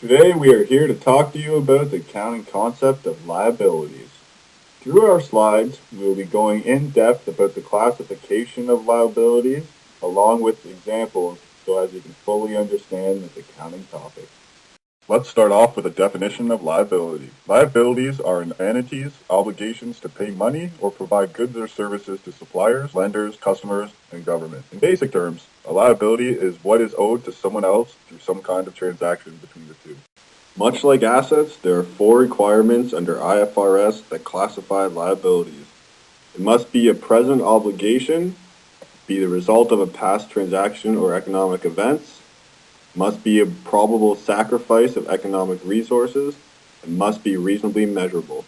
Today we are here to talk to you about the accounting concept of liabilities. Through our slides, we will be going in depth about the classification of liabilities, along with examples so as you can fully understand this accounting topic. Let's start off with a definition of liability. Liabilities are an entity's obligations to pay money or provide goods or services to suppliers, lenders, customers, and government. In basic terms, a liability is what is owed to someone else through some kind of transaction between the two. Much like assets, there are four requirements under IFRS that classify liabilities. It must be a present obligation, be the result of a past transaction or economic events, must be a probable sacrifice of economic resources, and must be reasonably measurable.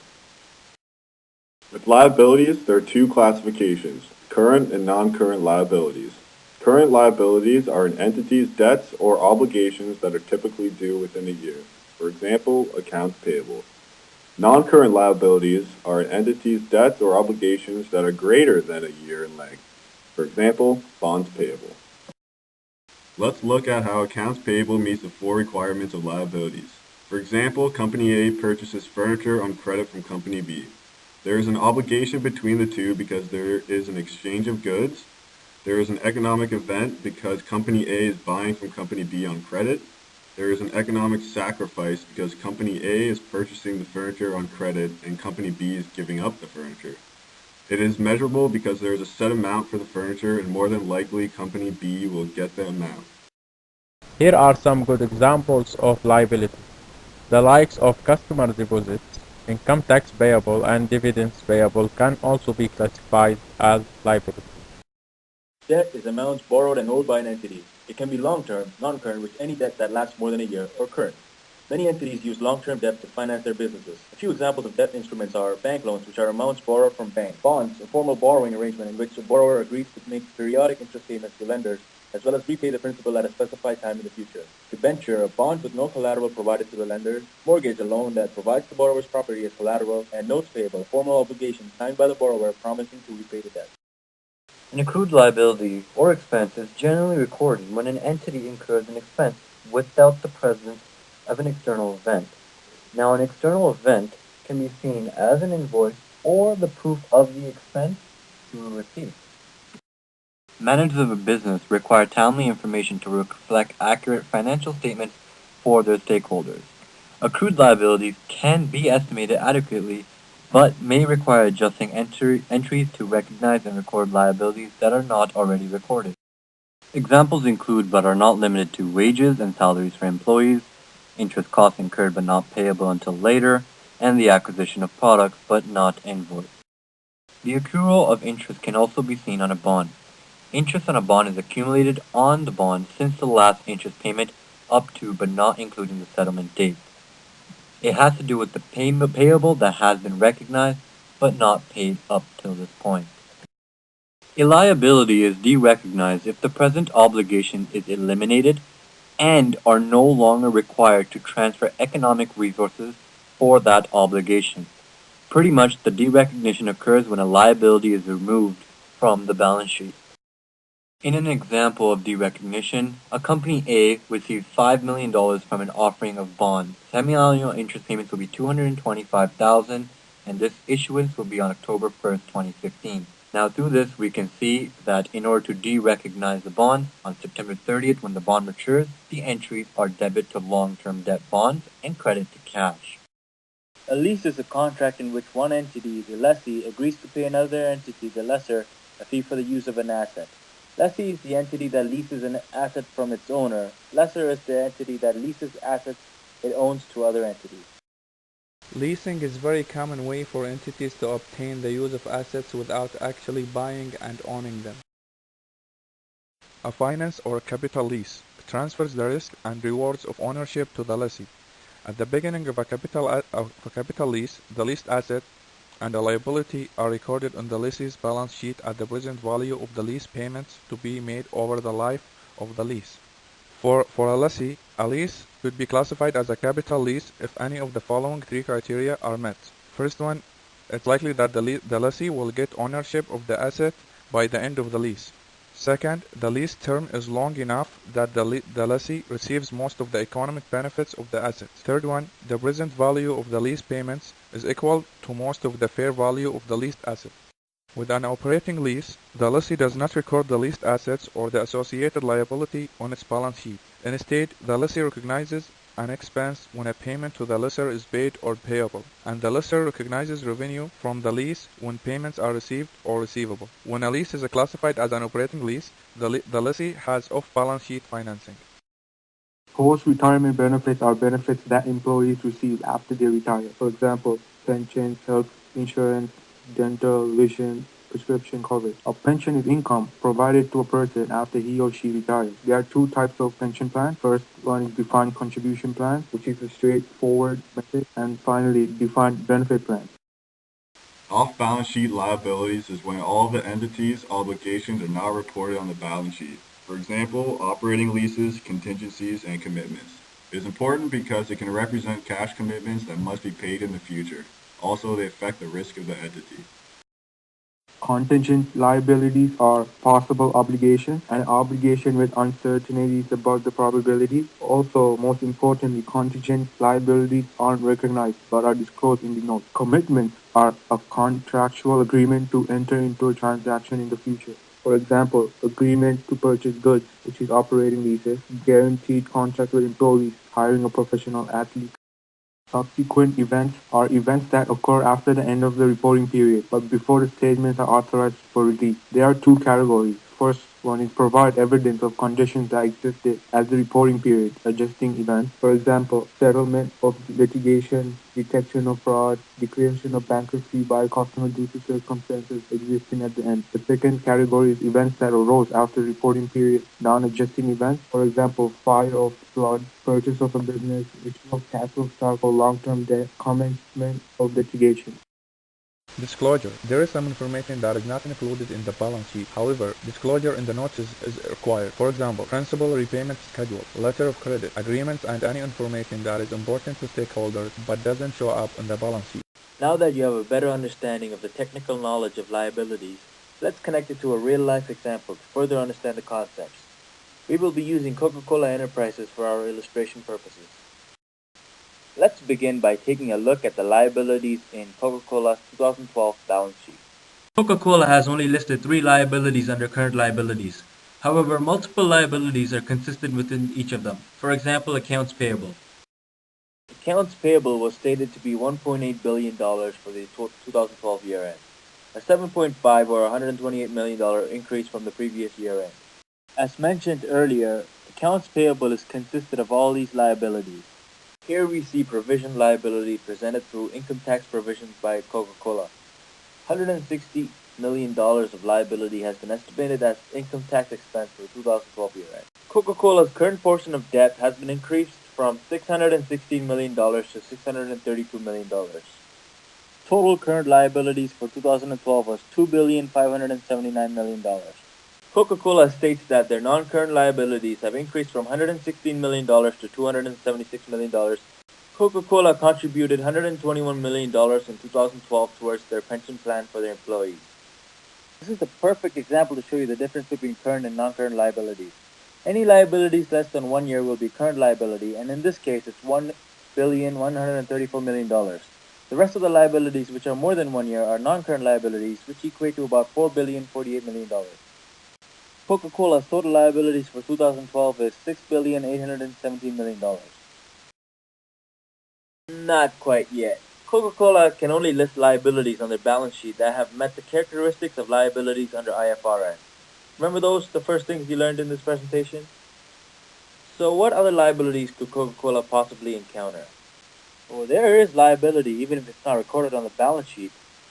With liabilities, there are two classifications, current and non-current liabilities. Current liabilities are an entity's debts or obligations that are typically due within a year. For example, accounts payable. Non-current liabilities are an entity's debts or obligations that are greater than a year in length. For example, bonds payable. Let's look at how accounts payable meets the four requirements of liabilities. For example, Company A purchases furniture on credit from Company B. There is an obligation between the two because there is an exchange of goods. There is an economic event because Company A is buying from Company B on credit. There is an economic sacrifice because Company A is purchasing the furniture on credit and Company B is giving up the furniture. It is measurable because there is a set amount for the furniture and more than likely Company B will get the amount. Here are some good examples of liability. The likes of customer deposits, income tax payable, and dividends payable can also be classified as liability. Debt is amounts borrowed and owed by an entity. It can be long-term, non-current, with any debt that lasts more than a year, or current. Many entities use long-term debt to finance their businesses. A few examples of debt instruments are bank loans, which are amounts borrowed from banks; bonds, a formal borrowing arrangement in which the borrower agrees to make periodic interest payments to lenders, as well as repay the principal at a specified time in the future; debenture, a bond with no collateral provided to the lender; mortgage, a loan that provides the borrower's property as collateral; and notes payable, a formal obligation signed by the borrower promising to repay the debt. An accrued liability or expense is generally recorded when an entity incurs an expense without the presence of an external event. Now, an external event can be seen as an invoice or the proof of the expense through a receipt. Managers of a business require timely information to reflect accurate financial statements for their stakeholders. Accrued liabilities can be estimated adequately, but may require adjusting entries to recognize and record liabilities that are not already recorded. Examples include but are not limited to wages and salaries for employees, interest costs incurred but not payable until later, and the acquisition of products but not invoiced. The accrual of interest can also be seen on a bond. Interest on a bond is accumulated on the bond since the last interest payment up to but not including the settlement date. It has to do with the payable that has been recognized but not paid up till this point. A liability is derecognized if the present obligation is eliminated and are no longer required to transfer economic resources for that obligation. Pretty much the derecognition occurs when a liability is removed from the balance sheet. In an example of derecognition, a company A receives $5 million from an offering of bonds. Semi-annual interest payments will be $225,000, and this issuance will be on October 1st, 2015. Now through this, we can see that in order to derecognize the bond, on September 30th when the bond matures, the entries are debit to long-term debt bonds and credit to cash. A lease is a contract in which one entity, the lessee, agrees to pay another entity, the lessor, a fee for the use of an asset. Lessee is the entity that leases an asset from its owner. Lessor is the entity that leases assets it owns to other entities. Leasing is a very common way for entities to obtain the use of assets without actually buying and owning them. A finance or capital lease transfers the risk and rewards of ownership to the lessee. At the beginning of a capital lease, the leased asset and a liability are recorded on the lessee's balance sheet at the present value of the lease payments to be made over the life of the lease. For a lessee, a lease could be classified as a capital lease if any of the following three criteria are met. First one, it's likely that the lessee will get ownership of the asset by the end of the lease. Second, the lease term is long enough that the lessee receives most of the economic benefits of the assets. Third one, the present value of the lease payments is equal to most of the fair value of the leased asset. With an operating lease, the lessee does not record the leased assets or the associated liability on its balance sheet. Instead, the lessee recognizes an expense when a payment to the lessor is paid or payable, and the lessor recognizes revenue from the lease when payments are received or receivable. When a lease is classified as an operating lease, the lessee has off-balance sheet financing. Post-retirement benefits are benefits that employees receive after they retire. For example, pensions, health insurance, dental, vision, prescription coverage. A pension is income provided to a person after he or she retires. There are two types of pension plans. First one is defined contribution plan, which is a straightforward method, and finally defined benefit plan. Off-balance sheet liabilities is when all the entity's obligations are not reported on the balance sheet. For example, operating leases, contingencies, and commitments. It is important because it can represent cash commitments that must be paid in the future. Also, they affect the risk of the entity. Contingent liabilities are possible obligations, an obligation with uncertainties about the probability. Also, most importantly, contingent liabilities aren't recognized but are disclosed in the note. Commitments are a contractual agreement to enter into a transaction in the future. For example, agreement to purchase goods, which is operating leases, guaranteed contract with employees, hiring a professional athlete. Subsequent events are events that occur after the end of the reporting period, but before the statements are authorized for release. There are two categories. First one is provide evidence of conditions that existed at the reporting period, adjusting events. For example, settlement of litigation, detection of fraud, declaration of bankruptcy by a customer due to circumstances existing at the end. The second category is events that arose after the reporting period, non-adjusting events. For example, fire or flood, purchase of a business, issue of capital stock or long-term debt, commencement of litigation. Disclosure. There is some information that is not included in the balance sheet. However, disclosure in the notes is required. For example, principal repayment schedule, letter of credit, agreements, and any information that is important to stakeholders but doesn't show up in the balance sheet. Now that you have a better understanding of the technical knowledge of liabilities, let's connect it to a real-life example to further understand the concepts. We will be using Coca-Cola Enterprises for our illustration purposes. Let's begin by taking a look at the liabilities in Coca-Cola's 2012 balance sheet. Coca-Cola has only listed 3 liabilities under current liabilities. However, multiple liabilities are consistent within each of them. For example, accounts payable. Accounts payable was stated to be $1.8 billion for the 2012 year end, a 7.5 or $128 million increase from the previous year end. As mentioned earlier, accounts payable is consisted of all these liabilities. Here we see provision liability presented through income tax provisions by Coca-Cola. $160 million of liability has been estimated as income tax expense for the 2012 year end. Coca-Cola's current portion of debt has been increased from $616 million to $632 million. Total current liabilities for 2012 was $2,579 million. Coca-Cola states that their non-current liabilities have increased from $116 million to $276 million. Coca-Cola contributed $121 million in 2012 towards their pension plan for their employees. This is the perfect example to show you the difference between current and non-current liabilities. Any liabilities less than 1 year will be current liability, and in this case it's $1,134 million. The rest of the liabilities which are more than 1 year are non-current liabilities, which equate to about $4,048 million. Coca-Cola's total liabilities for 2012 is $6,817 million. Not quite yet. Coca-Cola can only list liabilities on their balance sheet that have met the characteristics of liabilities under IFRS. Remember those, the first things you learned in this presentation? So what other liabilities could Coca-Cola possibly encounter? Well, there is liability, even if it's not recorded on the balance sheet,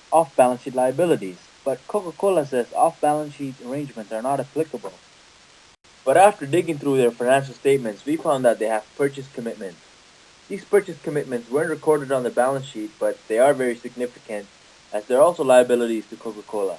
off-balance sheet liabilities. But Coca-Cola says off-balance sheet arrangements are not applicable. But after digging through their financial statements, we found that they have purchase commitments. These purchase commitments weren't recorded on the balance sheet, but they are very significant, as they're also liabilities to Coca-Cola.